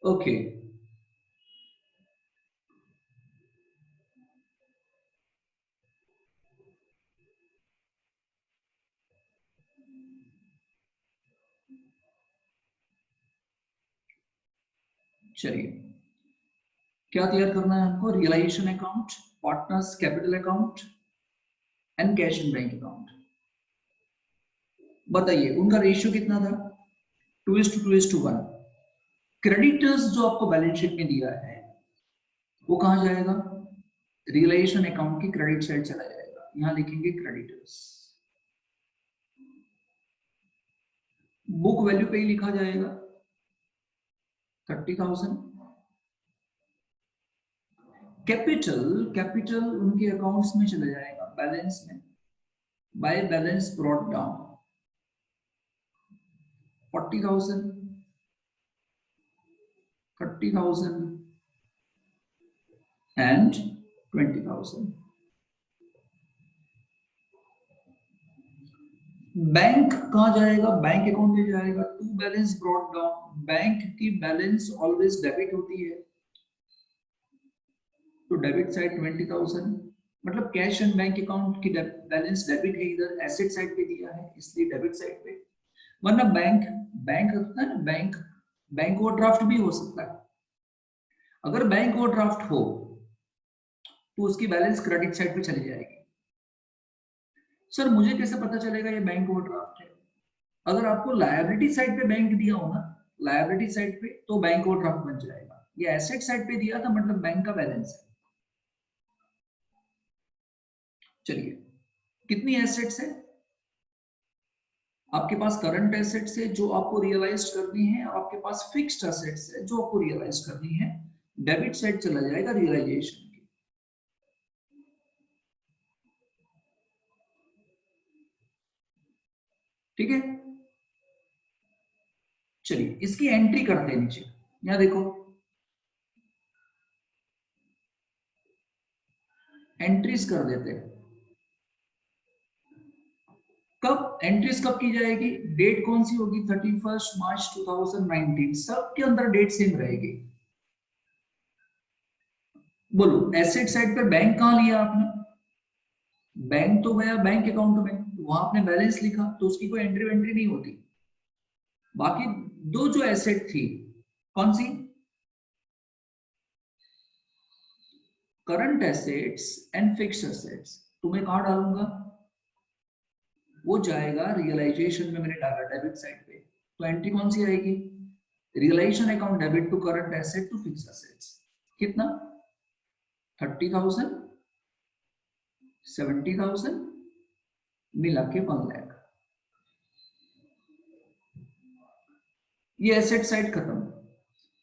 Okay, चलिए क्या तैयार करना है हमको? Realisation account, partners capital account and cash in bank account. बताइए उनका रेशियो कितना था? 2:2:1। क्रेडिटर्स जो आपको बैलेंस शीट में दिया है वो कहां जाएगा? रियलाइजेशन अकाउंट की क्रेडिट साइड चला जाएगा, यहां लिखेंगे क्रेडिटर्स। बुक वैल्यू पे ही लिखा जाएगा 30,000। कैपिटल, कैपिटल उनके अकाउंट्स में चला जाएगा बैलेंस में, by balance brought down 40,000, 30,000 and 20,000। Bank कहां जाएगा? बैंक अकाउंट में जाएगा। To balance brought down, bank की बैलेंस ऑलवेज डेबिट होती है, तो डेबिट साइड 20,000, मतलब कैश एंड बैंक अकाउंट की बैलेंस डेबिट है, इधर एसेट साइड पे दिया है इसलिए डेबिट साइड पे। वरना बैंक, बैंक होता है ना, बैंक, बैंक ओवरड्राफ्ट भी हो सकता है। अगर बैंक ओवरड्राफ्ट हो तो उसकी बैलेंस क्रेडिट साइड पे चली जाएगी। सर मुझे कैसे पता चलेगा ये बैंक ओवरड्राफ्ट है? अगर आपको लायबिलिटी साइड पे बैंक दिया हो ना, लायबिलिटी साइड पे, तो बैंक ओवरड्राफ्ट बन जाएगा। ये एसेट साइड पे दिया था मतलब बैंक का बैलेंस है। चलिए कितनी एसेट्स है आपके पास? करंट एसेट्स है जो आपको रियलाइज करनी है, और आपके पास फिक्स्ड एसेट्स है जो आपको रियलाइज करनी है। डेबिट साइड चला जाएगा रियलाइजेशन की। ठीक है, चलिए इसकी एंट्री करते हैं नीचे। यहां देखो एंट्रीज कर देते हैं। कब एंट्रीज कब की जाएगी? डेट कौन सी होगी? 31 मार्च 2019। सबके अंदर डेट सेम रहेगी। बोलो एसेट साइड पर बैंक कहां लिया आपने? बैंक तो गया बैंक अकाउंट में, तो वहां आपने बैलेंस लिखा तो उसकी कोई एंट्री वेंट्री नहीं होती। बाकी दो जो एसेट थी, कौन सी? Current assets and fixed assets. तुम्हें कहां डालूंगा? वो जाएगा रियलाइजेशन में, मैंने डाला डेबिट साइड पे। तो एंट्री कौन सी आएगी? Realisation account debit to current asset to fixed assets. कितना? 30,000, 70,000 मिला के 1 लाख। ये एसेट साइड खत्म।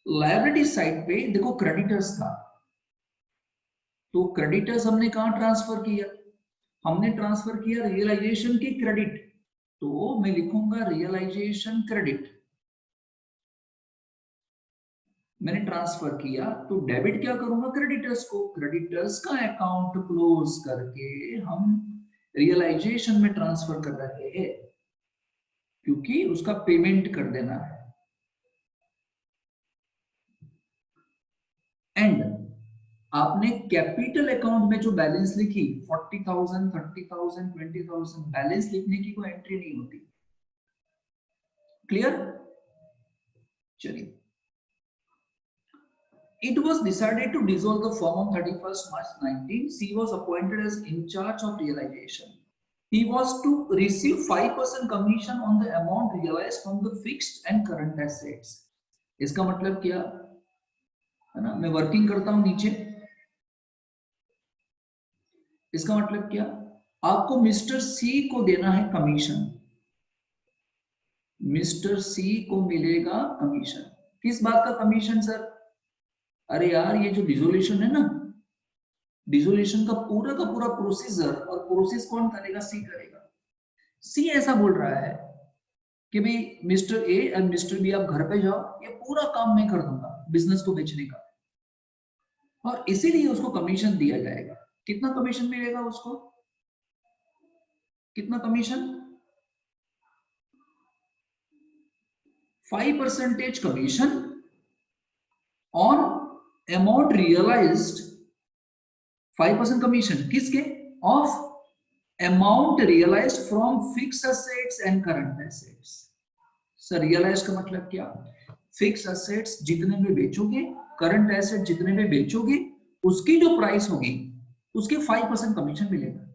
लायबिलिटी साइड पे देखो क्रेडिटर्स था, तो क्रेडिटर्स हमने कहां ट्रांसफर किया? हमने ट्रांसफर किया रियलाइजेशन की क्रेडिट, तो मैं लिखूंगा रियलाइजेशन क्रेडिट। मैंने ट्रांसफर किया तो डेबिट क्या करूंगा? क्रेडिटर्स को। क्रेडिटर्स का अकाउंट क्लोज करके हम रियलाइजेशन में ट्रांसफर कर रहे हैं, क्योंकि उसका पेमेंट कर देना है। एंड आपने कैपिटल अकाउंट में जो बैलेंस लिखी 40,000, 30,000, 20,000, बैलेंस लिखने की कोई एंट्री नहीं होती। क्लियर? चलिए, it was decided to dissolve the firm on 31st March 19. C was appointed as in charge of realization. He was to receive 5% commission on the amount realized from the fixed and current assets. इसका मतलब क्या है ना, मैं working करता हूं नीचे। इसका मतलब क्या? आपको मिस्टर सी को देना है कमीशन। मिस्टर सी को मिलेगा कमीशन। किस बात का कमीशन सर? अरे यार ये जो डिसोल्यूशन है ना, डिसोल्यूशन का पूरा प्रोसीजर, और प्रोसेस कौन करेगा? सी करेगा। सी ऐसा बोल रहा है कि भाई mister A and mister B आप घर पे जाओ, ये पूरा काम मैं कर दूंगा बिजनेस को बेचने का, और इसीलिए उसको कमीशन दिया जाएगा। कितना कमीशन मिलेगा उसको? कितना commission? 5% commission amount realised 5% commission किसके? Of amount realised from fixed assets and current assets. Sir realise का मतलब क्या? फिक्स एसेट्स जितने में बेचोगे, करंट एसेट जितने में बेचोगे, उसकी जो प्राइस होगी उसके 5% कमीशन मिलेगा।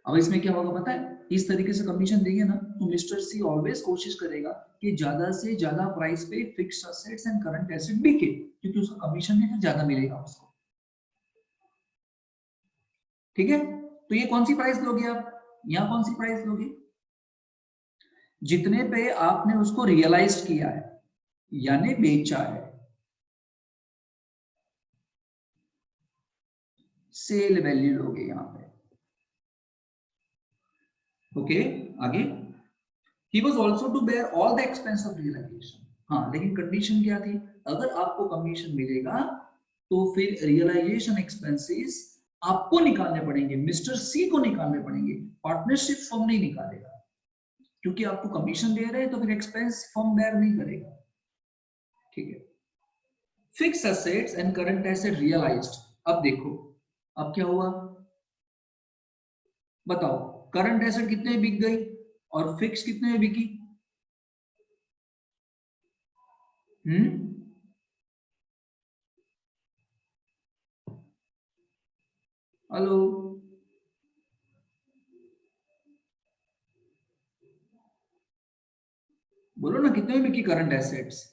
अब इसमें क्या होगा पता है? इस तरीके से कमीशन देंगे ना तो मिस्टर सी ऑलवेज कोशिश करेगा कि ज्यादा से ज्यादा प्राइस पे fix assets and current asset बिके, क्योंकि उसका कमीशन भी ज्यादा मिलेगा उसको। ठीक है, तो ये कौन सी प्राइस लोगे आप? यहां कौन सी प्राइस लोगे? जितने पे आपने उसको रियलाइज किया है यानी बेचा है, सेल वैल्यू लोगे यहां पे। ओके, आगे he was also to bear all the expense of realization। हाँ, लेकिन कंडीशन क्या थी? अगर आपको कमीशन मिलेगा तो फिर रियलाइजेशन एक्सपेंसेस आपको निकालने पड़ेंगे, मिस्टर सी को निकालने पड़ेंगे, पार्टनरशिप फर्म नहीं निकालेगा, क्योंकि आपको कमीशन दे रहे हैं तो फिर एक्सपेंस फर्म बेयर नहीं करेगा। ठीक है, fix assets and current asset realised. अब देखो अब क्या हुआ बताओ, करंट एसेट कितने में बिक गई और फिक्स कितने में बिकी? हेलो, बोलो ना कितने में बिकी करंट एसेट्स?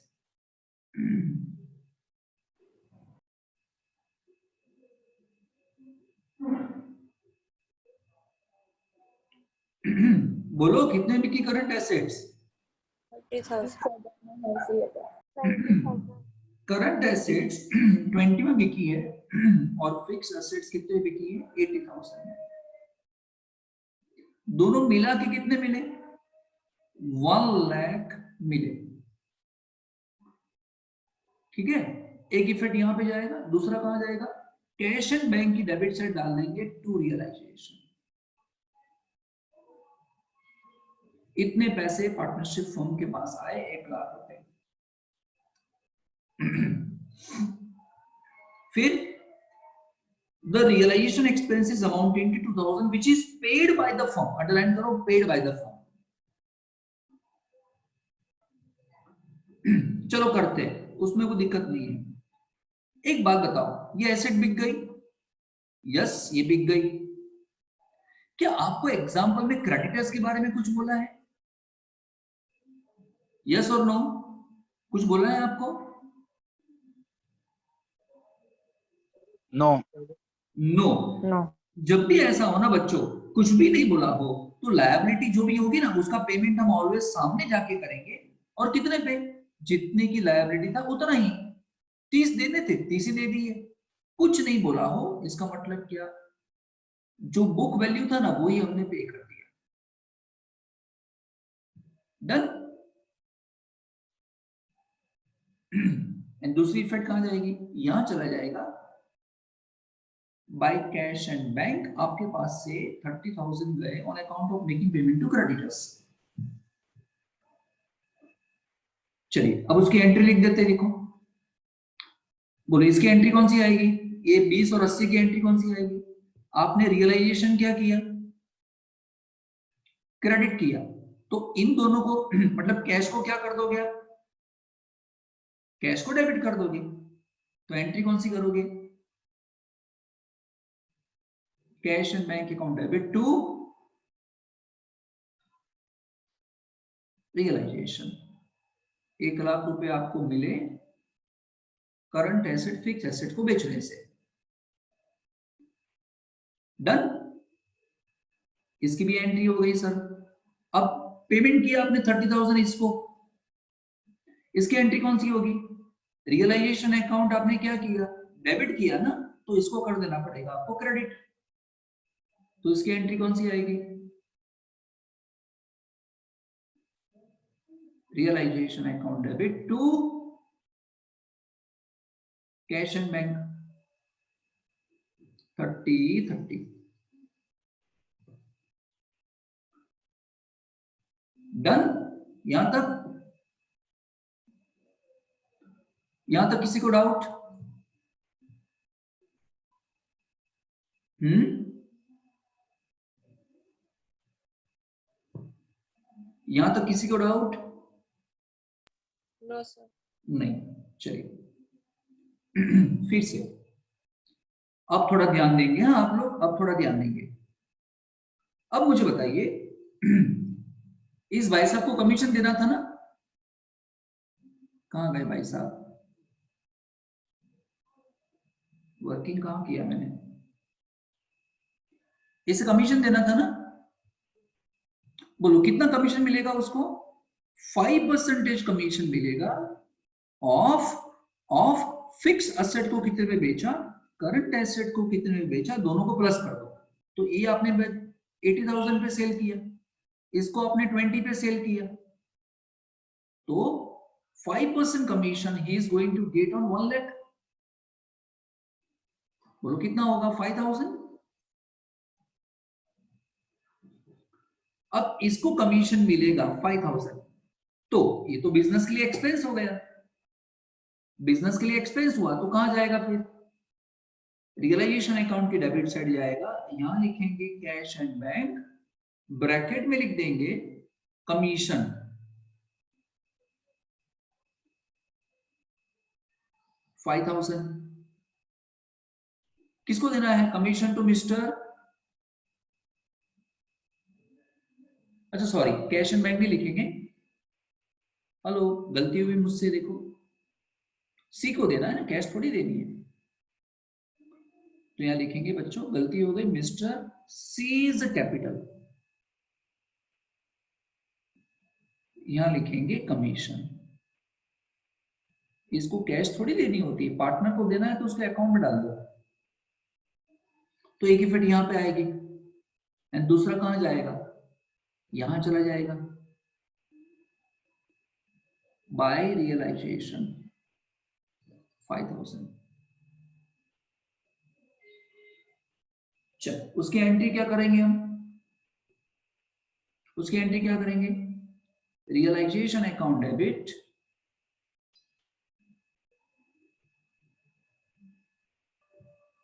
बोलो कितने बिकी करंट एसेट्स? 30,000। करंट एसेट्स 20 में बिकी है और फिक्स एसेट्स कितने बिकी है? 80,000 में। दोनों मिला के कितने मिले? 1 लाख मिले। ठीक है, एक इफेक्ट यहां पे जाएगा, दूसरा कहां जाएगा? कैश एंड बैंक की डेबिट साइड डाल देंगे टू रियलाइजेशन। इतने पैसे पार्टनरशिप फर्म के पास आए, 1 लाख रुपए। फिर the realization expenses amounting to 2000 which is paid by the firm, underline करो, paid by the firm। चलो करते हैं, उसमें कोई दिक्कत नहीं है। एक बात बताओ, ये एसेट बिक गई? यस ये बिक गई। क्या आपको एग्जांपल में क्रेडिटर्स के बारे में कुछ बोला है? यस और नो, कुछ बोला है आपको? No no. जब भी ऐसा हो ना बच्चों, कुछ भी नहीं बोला हो तो लायबिलिटी जो भी होगी ना उसका पेमेंट हम ऑलवेज सामने जाके करेंगे। और कितने पे? जितने की लायबिलिटी था उतना ही। 30 देने थे 30 ही दे दिए। कुछ नहीं बोला हो इसका मतलब क्या? जो बुक वैल्यू था ना वही हमने पे कर दिया। डन। एंड दूसरी इफेक्ट कहां जाएगी? यहां चला जाएगा। बाय कैश एंड बैंक आपके पास से 30,000 गए on account of making payment to creditors. चलिए अब उसकी एंट्री लिख देते, देखो बोलो इसकी एंट्री कौन सी आएगी? ये 20 और 80 की एंट्री कौन सी आएगी? आपने रियलाइजेशन क्या किया? क्रेडिट किया, तो इन दोनों को मतलब कैश को क्या कर दोगे आप? कैश को डेबिट कर दोगे, तो एंट्री कौन सी करोगे? Cash and bank account debit to realisation. 1 lakh रुपए आपको मिले करंट एसेट फिक्स एसेट को बेचने से। डन। इसकी भी एंट्री हो गई सर। अब पेमेंट किया आपने 30,000 इसको, इसकी एंट्री कौन सी होगी? रियलाइजेशन अकाउंट आपने क्या किया? डेबिट किया ना, तो इसको कर देना पड़ेगा आपको क्रेडिट। तो इसकी एंट्री कौन सी आएगी? Realisation account debit to cash and bank 30/30। Done यहां तक। यहां तक किसी को डाउट? यहां तक किसी को डाउट? No sir. नहीं, चलिए फिर से अब थोड़ा ध्यान देंगे। हाँ आप लोग अब थोड़ा ध्यान देंगे। अब मुझे बताइए इस भाई साहब को कमीशन देना था ना? कहां गए भाई साहब? वर्किंग कहां किया मैंने? इसे कमीशन देना था ना? बोलो कितना कमीशन मिलेगा उसको? 5% कमीशन मिलेगा ऑफ फिक्स असेट को कितने में बेचा, करंट एसेट को कितने में बेचा, दोनों को प्लस कर दो। तो ये आपने 80,000 पे सेल किया, इसको आपने 20 पे सेल किया, तो 5% कमीशन ही is going to get on 1 lakh. बोलो कितना होगा? 5,000। अब इसको कमीशन मिलेगा 5,000, तो ये तो बिजनेस के लिए एक्सपेंस हो गया। बिजनेस के लिए एक्सपेंस हुआ तो कहां जाएगा फिर? रियलाइजेशन अकाउंट की डेबिट साइड जाएगा। यहां लिखेंगे कैश एंड बैंक, ब्रैकेट में लिख देंगे कमीशन, $5,000। किसको देना है कमीशन? टू मिस्टर, अच्छा सॉरी कैश एंड बैंक नहीं लिखेंगे, हेलो गलती हुई मुझसे, देखो सी को देना है ना, कैश थोड़ी देनी है। तो यहां लिखेंगे बच्चों, गलती हो गई, मिस्टर सीज कैपिटल, यहां लिखेंगे कमीशन। इसको कैश थोड़ी देनी होती है, पार्टनर को देना है तो उसके अकाउंट में डाल दो, तो एक इफेक्ट यहां पे आएगी, एंड दूसरा कहां जाएगा? यहां चला जाएगा बाय रियलाइजेशन 5,000। चल उसकी एंट्री क्या करेंगे हम? उसकी एंट्री क्या करेंगे? रियलाइजेशन अकाउंट डेबिट,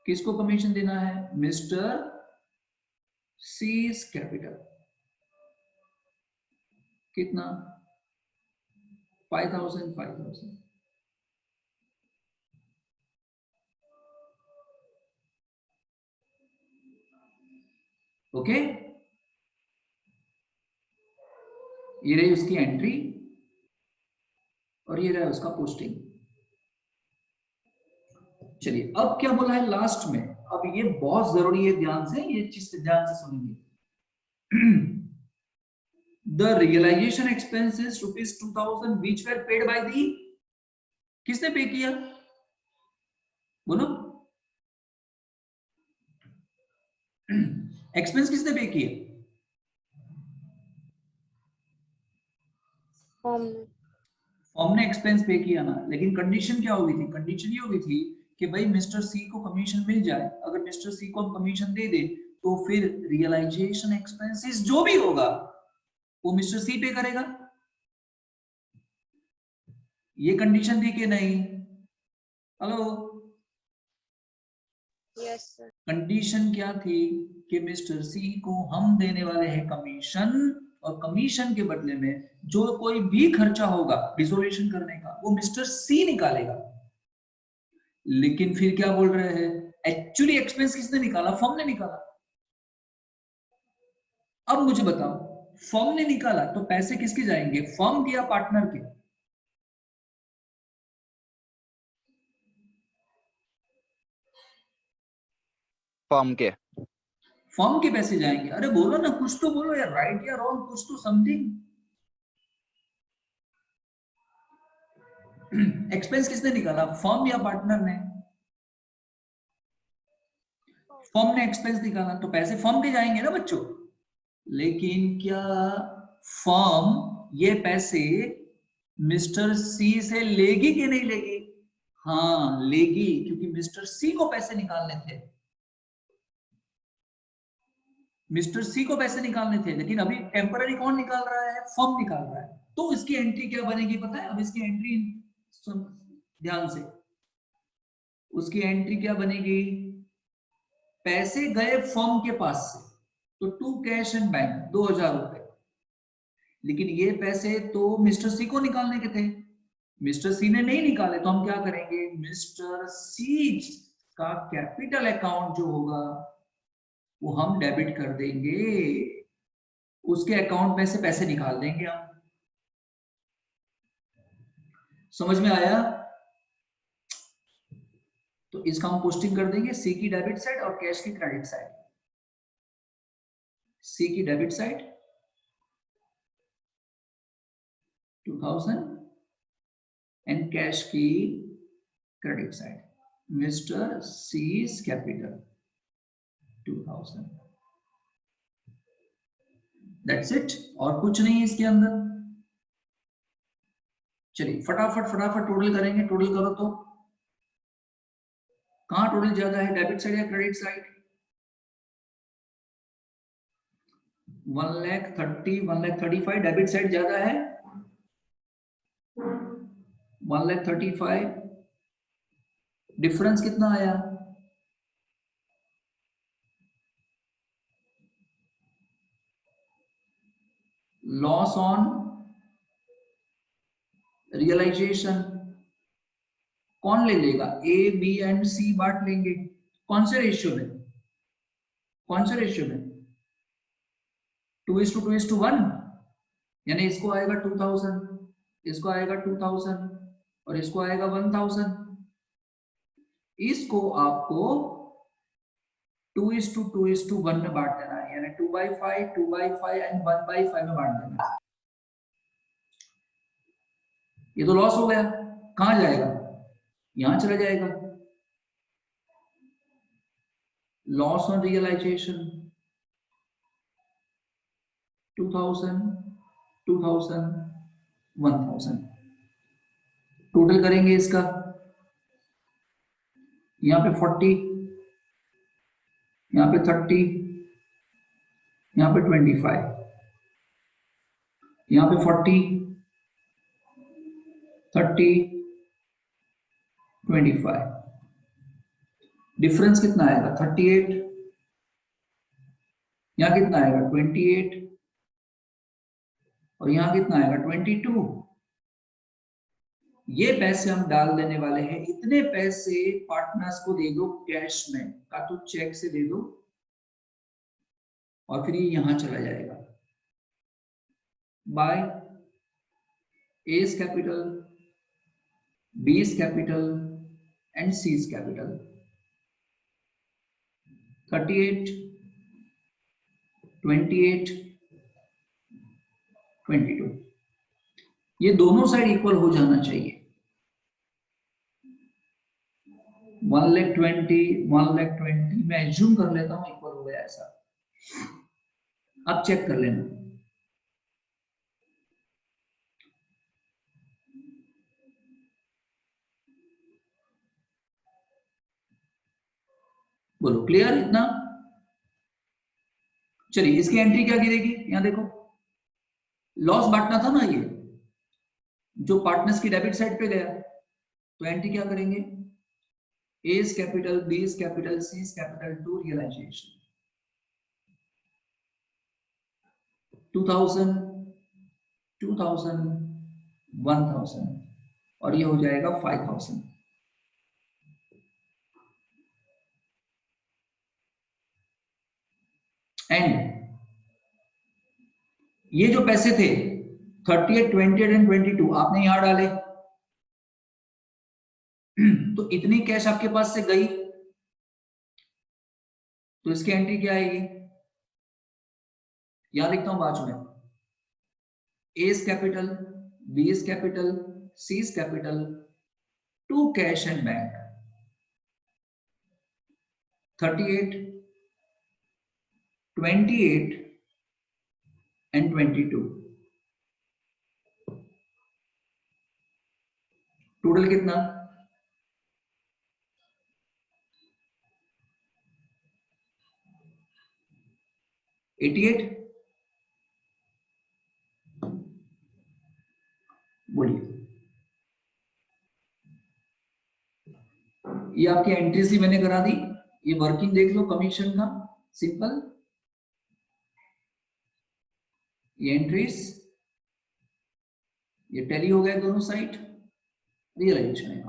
किसको कमीशन देना है? मिस्टर सीज कैपिटल, कितना? 5,000 5,000। ओके, ये रही उसकी एंट्री और ये रहा उसका पोस्टिंग। चलिए अब क्या बोला है लास्ट में, अब ये बहुत जरूरी है, ध्यान से ये चीज ध्यान से सुनेंगे। The realization expenses ₹2,000 which were paid by the, किसने पे किया? बोलो एक्सपेंस किसने पे किया? फॉर्म ने एक्सपेंस पे किया ना, लेकिन कंडीशन क्या होगी थी? कंडीशन ये होगी थी कि भाई मिस्टर सी को कमीशन मिल जाए। अगर मिस्टर सी को हम कमीशन दे दे तो फिर रियलाइजेशन एक्सपेंसेस जो भी होगा वो मिस्टर सी पे करेगा। ये कंडीशन थी कि नहीं? Hello, yes sir. कंडीशन क्या थी कि मिस्टर सी को हम देने वाले हैं कमीशन, और कमीशन के बदले में जो कोई भी खर्चा होगा डिसोल्यूशन करने का वो मिस्टर सी निकालेगा। लेकिन फिर क्या बोल रहे हैं, एक्चुअली एक्सपेंस किसने निकाला? फर्म ने निकाला। अब मुझे बताओ, फर्म ने निकाला तो पैसे किसके जाएंगे? फर्म के या पार्टनर के? फर्म के। फर्म के पैसे जाएंगे। अरे बोलो ना, कुछ तो बोलो यार, राइट या रॉन्ग, कुछ तो समथिंग। एक्सपेंस किसने निकाला? फर्म या पार्टनर ने? फर्म ने एक्सपेंस निकाला तो पैसे फर्म के जाएंगे ना बच्चों। लेकिन क्या फर्म ये पैसे मिस्टर सी से लेगी कि नहीं लेगी? हाँ लेगी, क्योंकि मिस्टर सी को पैसे निकालने थे, मिस्टर सी को पैसे निकालने थे। लेकिन अभी टेम्पररी कौन निकाल रहा है? फर्म निकाल रहा है। तो इसकी एंट्री क्या बनेगी पता है? अब इसकी एंट्री ध्यान से, उसकी एंट्री क्या बनेगी, पैसे गए फर्म के पास से, तो टू कैश एंड बैंक 2000 रुपए, लेकिन ये पैसे तो मिस्टर सी को निकालने के थे, मिस्टर सी ने नहीं निकाले, तो हम क्या करेंगे, मिस्टर सी का कैपिटल अकाउंट जो होगा वो हम डेबिट कर देंगे, उसके अकाउंट में से पैसे निकाल देंगे हम। समझ में आया? तो इसका हम पोस्टिंग कर देंगे, सी की डेबिट साइड और कैश की क्रेडिट साइड, सी की डेबिट साइड 2000 एंड कैश की credit side, mister seize capital 2000। That's it, और कुछ नहीं है इसके अंदर। चलिए फटाफट फटाफट टोटल करेंगे, टोटल करो तो कहां टोटल ज्यादा है, डेबिट साइड या क्रेडिट साइड? 1,30,000 1,35,000 डेबिट साइड ज्यादा है, 1,35,000। डिफरेंस कितना आया, लॉस ऑन रियलाइजेशन कौन ले लेगा, ए बी एंड सी बांट लेंगे, कौन से रेशियो में, कौन से रेशियो में, 2:2:1, यानी इसको आएगा 2000, इसको आएगा 2000 और इसको आएगा 1000। इसको आपको 2:2:1 में बांट देना है, यानी 2/5 2/5 एंड 1/5 में बांट देना है। ये तो लॉस हो गया, कहां जाएगा, यहां चला जाएगा, लॉस ऑन रियलाइजेशन 2000 2000 1000। टोटल करेंगे इसका, यहाँ पे 40, यहाँ पे 30, यहाँ पे 25, यहाँ पे 40 30 25, डिफरेंस कितना आएगा 38, यहाँ कितना आएगा 28 और यहाँ कितना आएगा 22। ये पैसे हम डाल देने वाले हैं, इतने पैसे पार्टनर्स को दे दो कैश में, का तो चेक से दे दो और फिर ये यहां चला जाएगा by A's capital, B's capital and C's capital. 38 28 22, ये दोनों साइड इक्वल हो जाना चाहिए, 1,20,000 1,20,000 मैं एज्यूम कर लेता हूं इक्वल हो गया ऐसा, अब चेक कर लेना। बोलो क्लियर इतना? चलिए इसकी एंट्री क्या गिरेगी, यहां देखो लॉस बांटना था ना, ये जो पार्टनर्स की डेबिट साइड पे गया, तो एंट्री क्या करेंगे, A's capital, B's capital, C's capital to realisation 2000 2000 1000 और ये हो जाएगा 5000। एंड ये जो पैसे थे 38 28 एंड 22 आपने यहां डाले, तो इतनी कैश आपके पास से गई, तो इसकी एंट्री क्या आएगी, यहां लिखता हूं बाजू में, A's capital, B's capital, C's capital to cash and bank 38 28 and 22, total कितना 88, बोलिए ये आपकी एंट्रीज भी मैंने करा दी, ये वर्किंग देख लो कमीशन का, सिंपल। ये एंट्रीज, ये टैली हो गए दोनों साइड, रियलाइजेशन है।